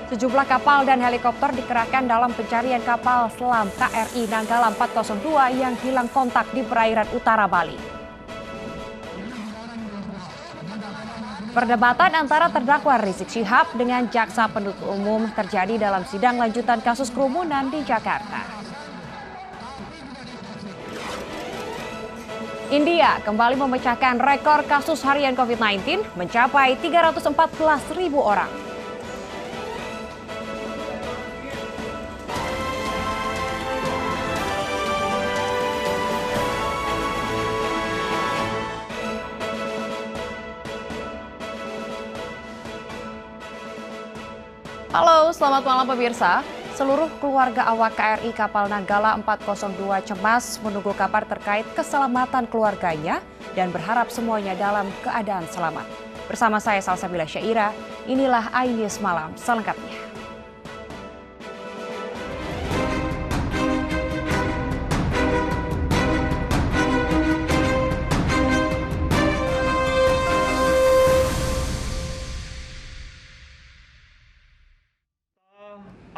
Sejumlah kapal dan helikopter dikerahkan dalam pencarian kapal selam KRI Nanggala 402 yang hilang kontak di perairan utara Bali. Perdebatan antara terdakwa Rizik Syihab dengan jaksa penuntut umum terjadi dalam sidang lanjutan kasus kerumunan di Jakarta. India kembali memecahkan rekor kasus harian COVID-19 mencapai 314.000 orang. Halo, selamat malam pemirsa. Seluruh keluarga awak KRI kapal Nanggala 402 cemas menunggu kabar terkait keselamatan keluarganya dan berharap semuanya dalam keadaan selamat. Bersama saya Salsabila Syaira, inilah iNews Malam selengkapnya.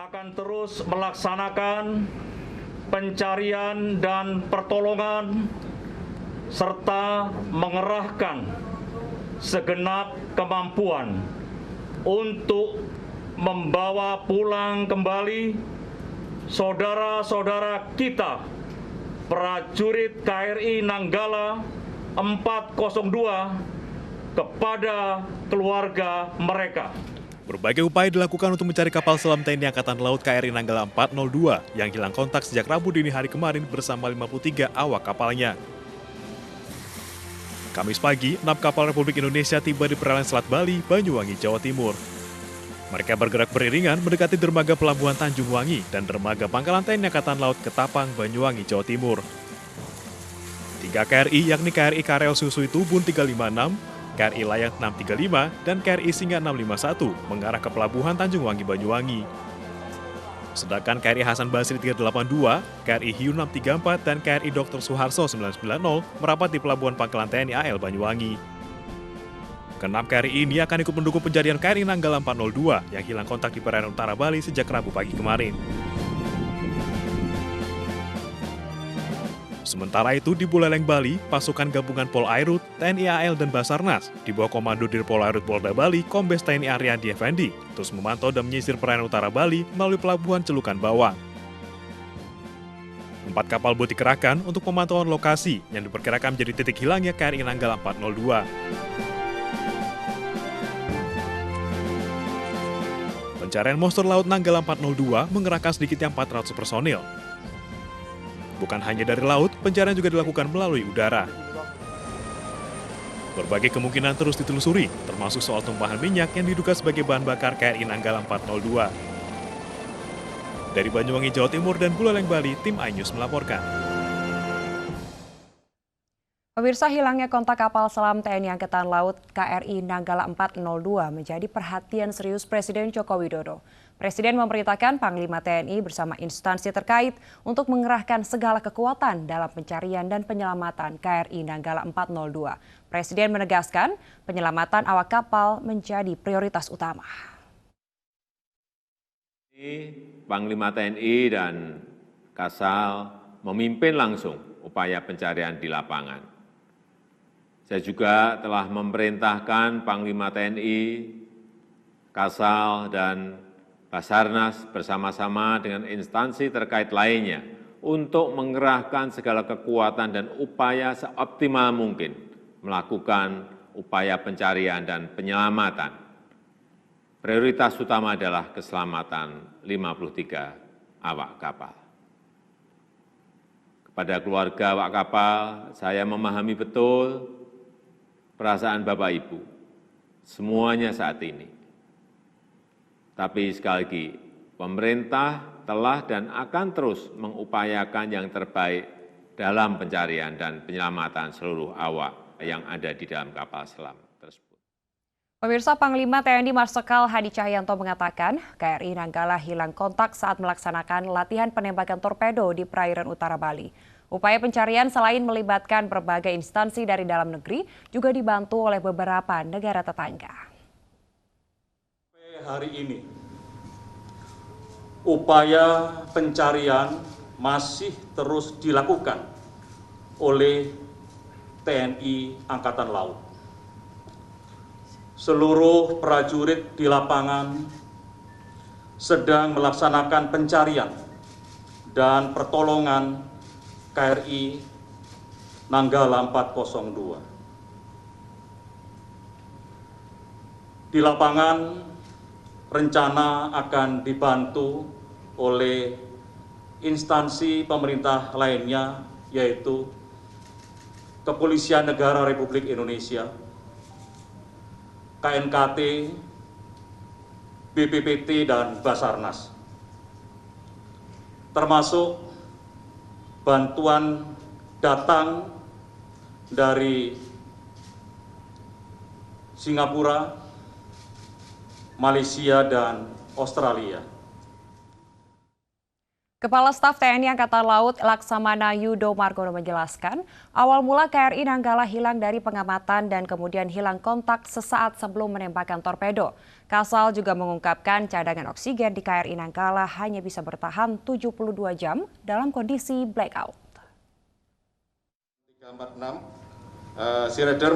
Akan terus melaksanakan pencarian dan pertolongan serta mengerahkan segenap kemampuan untuk membawa pulang kembali saudara-saudara kita prajurit KRI Nanggala 402 kepada keluarga mereka. Berbagai upaya dilakukan untuk mencari kapal selam TNI Angkatan Laut KRI Nanggala 402 yang hilang kontak sejak Rabu dini hari kemarin bersama 53 awak kapalnya. Kamis pagi, 6 kapal Republik Indonesia tiba di perairan Selat Bali, Banyuwangi, Jawa Timur. Mereka bergerak beriringan mendekati dermaga Pelabuhan Tanjung Wangi dan dermaga Pangkalan TNI Angkatan Laut Ketapang, Banyuwangi, Jawa Timur. 3 KRI yakni KRI Karel Susui Tubun 356, KRI Layang 635, dan KRI Singa 651 mengarah ke Pelabuhan Tanjung Wangi, Banyuwangi. Sedangkan KRI Hasan Basri 382, KRI Hiu 634, dan KRI Dr. Suharso 990 merapat di Pelabuhan Pangkalan TNI AL Banyuwangi. Keenam KRI ini akan ikut mendukung pencarian KRI Nanggala 402 yang hilang kontak di perairan utara Bali sejak Rabu pagi kemarin. Sementara itu di Buleleng, Bali, pasukan gabungan Pol Airut, TNI AL, dan Basarnas di bawah komando Dirpol Airut Polda Bali, Kombes TNI Aryandi Effendi, terus memantau dan menyisir perairan utara Bali melalui pelabuhan Celukan Bawang. 4 kapal bot dikerahkan untuk pemantauan lokasi yang diperkirakan menjadi titik hilangnya KRI Nanggala 402. Pencarian monster laut Nanggala 402 mengerahkan sedikitnya 400 personil. Bukan hanya dari laut, pencarian juga dilakukan melalui udara. Berbagai kemungkinan terus ditelusuri, termasuk soal tumpahan minyak yang diduga sebagai bahan bakar KRI Nanggala 402. Dari Banyuwangi, Jawa Timur dan Buleleng, Bali, tim iNews melaporkan. Pemirsa, hilangnya kontak kapal selam TNI Angkatan Laut KRI Nanggala 402 menjadi perhatian serius Presiden Joko Widodo. Presiden memerintahkan Panglima TNI bersama instansi terkait untuk mengerahkan segala kekuatan dalam pencarian dan penyelamatan KRI Nanggala 402. Presiden menegaskan penyelamatan awak kapal menjadi prioritas utama. Panglima TNI dan Kasal memimpin langsung upaya pencarian di lapangan. Saya juga telah memerintahkan Panglima TNI, Kasal, dan Basarnas bersama-sama dengan instansi terkait lainnya untuk mengerahkan segala kekuatan dan upaya seoptimal mungkin melakukan upaya pencarian dan penyelamatan. Prioritas utama adalah keselamatan 53 awak kapal. Kepada keluarga awak kapal, saya memahami betul perasaan Bapak Ibu, semuanya saat ini. Tapi sekali lagi, pemerintah telah dan akan terus mengupayakan yang terbaik dalam pencarian dan penyelamatan seluruh awak yang ada di dalam kapal selam tersebut. Pemirsa, Panglima TNI Marsikal Hadi Cahyanto mengatakan KRI Nanggala hilang kontak saat melaksanakan latihan penembakan torpedo di perairan utara Bali. Upaya pencarian selain melibatkan berbagai instansi dari dalam negeri, juga dibantu oleh beberapa negara tetangga. Hari ini upaya pencarian masih terus dilakukan oleh TNI Angkatan Laut. Seluruh prajurit di lapangan sedang melaksanakan pencarian dan pertolongan KRI Nanggala 402. Di lapangan rencana akan dibantu oleh instansi pemerintah lainnya, yaitu Kepolisian Negara Republik Indonesia, KNKT, BPPT, dan Basarnas. Termasuk bantuan datang dari Singapura, Malaysia, dan Australia. Kepala Staf TNI Angkatan Laut Laksamana Yudo Margono menjelaskan, awal mula KRI Nanggala hilang dari pengamatan dan kemudian hilang kontak sesaat sebelum menembakkan torpedo. Kasal juga mengungkapkan cadangan oksigen di KRI Nanggala hanya bisa bertahan 72 jam dalam kondisi blackout. 346, Sea Radar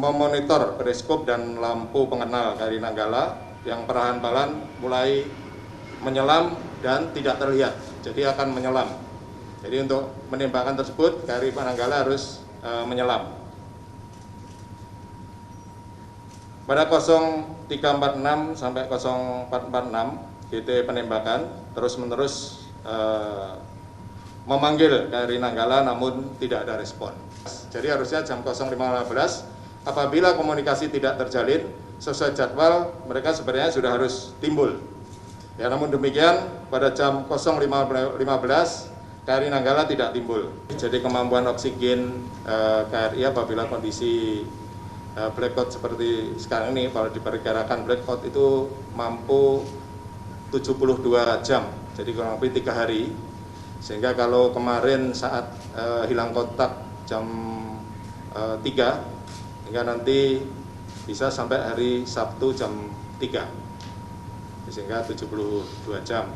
memonitor periskop dan lampu pengenal KRI Nanggala yang perlahan balan mulai menyelam dan tidak terlihat. Jadi akan menyelam. Jadi untuk menembakkan tersebut, KRI Nanggala harus menyelam. Pada 0346 sampai 0446, GT penembakan terus-menerus memanggil KRI Nanggala namun tidak ada respon. Jadi harusnya jam 05.15, apabila komunikasi tidak terjalin sesuai jadwal, mereka sebenarnya sudah harus timbul. Ya, namun demikian pada jam 05.15 KRI Nanggala tidak timbul. Jadi kemampuan oksigen KRI apabila kondisi blackout seperti sekarang ini, kalau diperkirakan blackout itu mampu 72 jam, jadi kurang lebih 3 hari. Sehingga kalau kemarin saat hilang kontak jam 3, hingga nanti bisa sampai hari Sabtu jam 3. Sehingga 72 jam.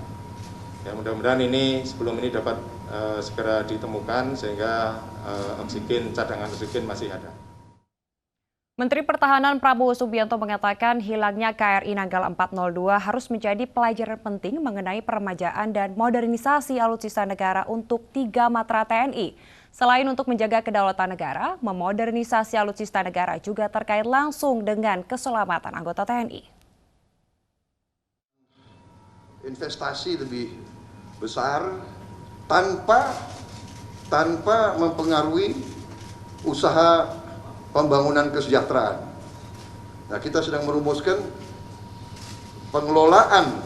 Ya, mudah-mudahan ini sebelum ini dapat segera ditemukan sehingga cadangan oksigen masih ada. Menteri Pertahanan Prabowo Subianto mengatakan hilangnya KRI Nanggala 402 harus menjadi pelajaran penting mengenai peremajaan dan modernisasi alutsista negara untuk 3 matra TNI. Selain untuk menjaga kedaulatan negara, memodernisasi alutsista negara juga terkait langsung dengan keselamatan anggota TNI. Investasi lebih besar tanpa mempengaruhi usaha pembangunan kesejahteraan. Nah, kita sedang merumuskan pengelolaan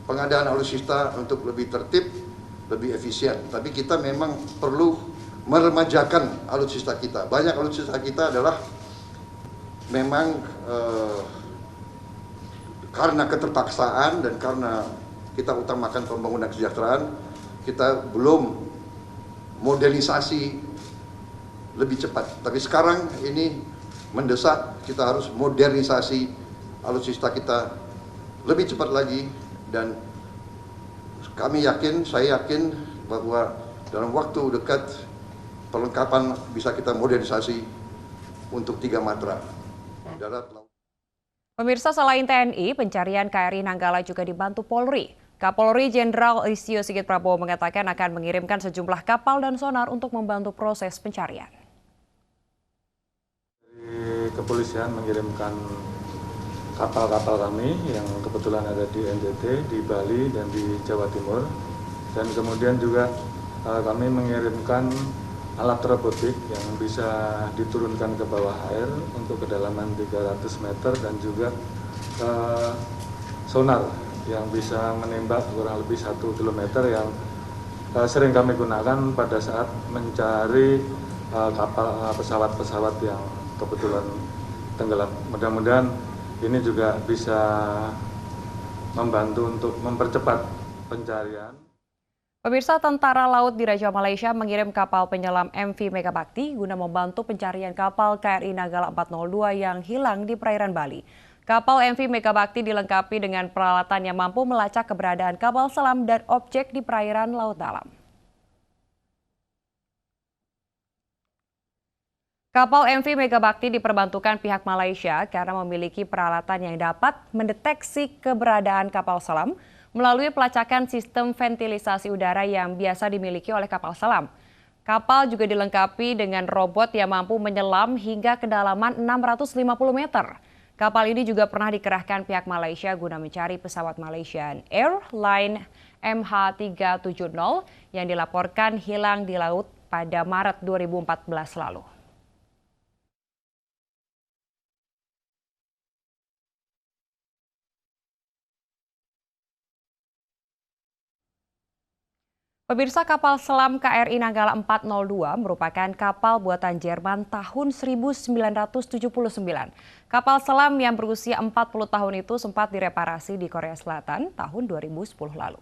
pengadaan alutsista untuk lebih tertib, lebih efisien. Tapi kita memang perlu meremajakan alutsista kita. Banyak alutsista kita adalah memang karena keterpaksaan dan karena kita utamakan pembangunan kesejahteraan, kita belum modernisasi lebih cepat. Tapi sekarang ini mendesak, kita harus modernisasi alutsista kita lebih cepat lagi, dan saya yakin bahwa dalam waktu dekat perlengkapan bisa kita modernisasi untuk 3 matra. Darat, laut. Pemirsa, selain TNI, pencarian KRI Nanggala juga dibantu Polri. Kapolri Jenderal Listio Sigit Prabowo mengatakan akan mengirimkan sejumlah kapal dan sonar untuk membantu proses pencarian. Kepolisian mengirimkan kapal-kapal kami yang kebetulan ada di NTT, di Bali, dan di Jawa Timur. Dan kemudian juga kami mengirimkan alat robotik yang bisa diturunkan ke bawah air untuk kedalaman 300 meter dan juga sonar yang bisa menembak kurang lebih 1 kilometer yang sering kami gunakan pada saat mencari pesawat-pesawat yang kebetulan tenggelam. Mudah-mudahan ini juga bisa membantu untuk mempercepat pencarian. Pemirsa, Tentara Laut di Raja Malaysia mengirim kapal penyelam MV Megabakti guna membantu pencarian kapal KRI Nanggala 402 yang hilang di perairan Bali. Kapal MV Megabakti dilengkapi dengan peralatan yang mampu melacak keberadaan kapal selam dan objek di perairan laut dalam. Kapal MV Megabakti diperbantukan pihak Malaysia karena memiliki peralatan yang dapat mendeteksi keberadaan kapal selam melalui pelacakan sistem ventilisasi udara yang biasa dimiliki oleh kapal selam. Kapal juga dilengkapi dengan robot yang mampu menyelam hingga kedalaman 650 meter. Kapal ini juga pernah dikerahkan pihak Malaysia guna mencari pesawat Malaysian Airlines MH370 yang dilaporkan hilang di laut pada Maret 2014 lalu. Pemirsa, kapal selam KRI Nanggala 402 merupakan kapal buatan Jerman tahun 1979. Kapal selam yang berusia 40 tahun itu sempat direparasi di Korea Selatan tahun 2010 lalu.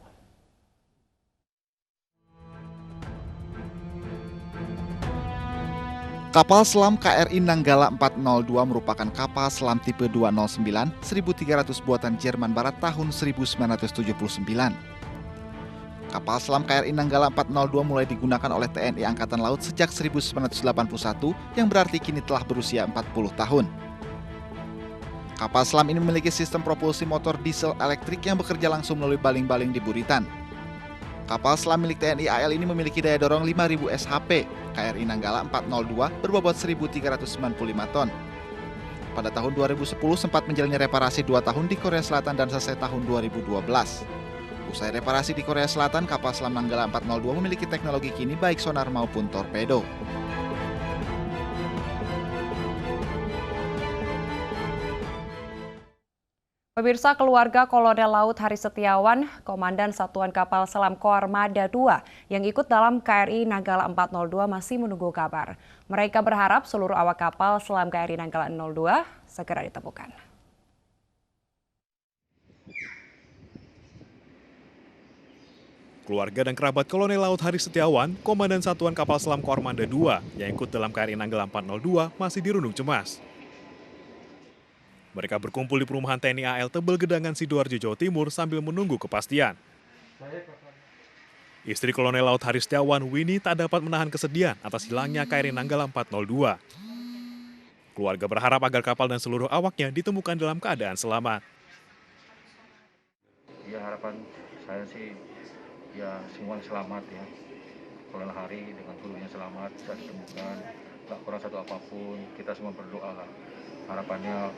Kapal selam KRI Nanggala 402 merupakan kapal selam tipe 209 1300 buatan Jerman Barat tahun 1979. Kapal selam KRI Nanggala 402 mulai digunakan oleh TNI Angkatan Laut sejak 1981 yang berarti kini telah berusia 40 tahun. Kapal selam ini memiliki sistem propulsi motor diesel elektrik yang bekerja langsung melalui baling-baling di buritan. Kapal selam milik TNI AL ini memiliki daya dorong 5.000 SHP. KRI Nanggala 402 berbobot 1.395 ton. Pada tahun 2010 sempat menjalani reparasi 2 tahun di Korea Selatan dan selesai tahun 2012. Usai reparasi di Korea Selatan, kapal selam Nanggala 402 memiliki teknologi kini baik sonar maupun torpedo. Pemirsa, keluarga Kolonel Laut Hari Setiawan, Komandan Satuan Kapal Selam Koarmada II yang ikut dalam KRI Nanggala 402 masih menunggu kabar. Mereka berharap seluruh awak kapal selam KRI Nanggala 02 segera ditemukan. Keluarga dan kerabat Kolonel Laut Hari Setiawan, Komandan Satuan Kapal Selam Koarmada II yang ikut dalam KRI Nanggala 402 masih dirundung cemas. Mereka berkumpul di perumahan TNI AL Tebel Gedangan, Sidoarjo, Jawa Timur sambil menunggu kepastian. Istri Kolonel Laut Hari Setiawan, Winnie, tak dapat menahan kesedihan atas hilangnya KRI Nanggala 402. Keluarga berharap agar kapal dan seluruh awaknya ditemukan dalam keadaan selamat. Ya, harapan saya sih ya semuanya selamat ya. Kolonel Hari dengan krunya selamat bisa ditemukan, tak kurang satu apapun. Kita semua berdoa lah. Harapannya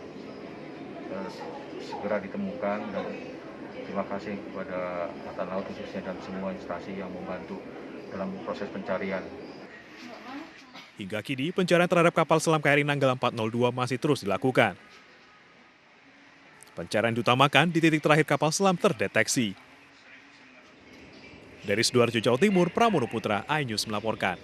segera ditemukan, dan terima kasih kepada Angkatan Laut khususnya dan semua instansi yang membantu dalam proses pencarian. Hingga kini pencarian terhadap kapal selam KRI Nanggala 402 masih terus dilakukan. Pencarian diutamakan di titik terakhir kapal selam terdeteksi. Dari Sidoarjo, Jawa Timur, Pramono Putra, iNews melaporkan.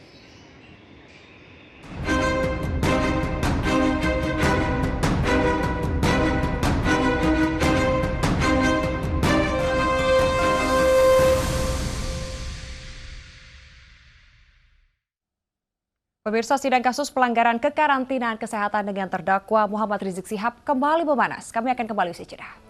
Pemirsa, sidang kasus pelanggaran kekarantinaan kesehatan dengan terdakwa Muhammad Rizik Syihab kembali memanas. Kami akan kembali usai jeda.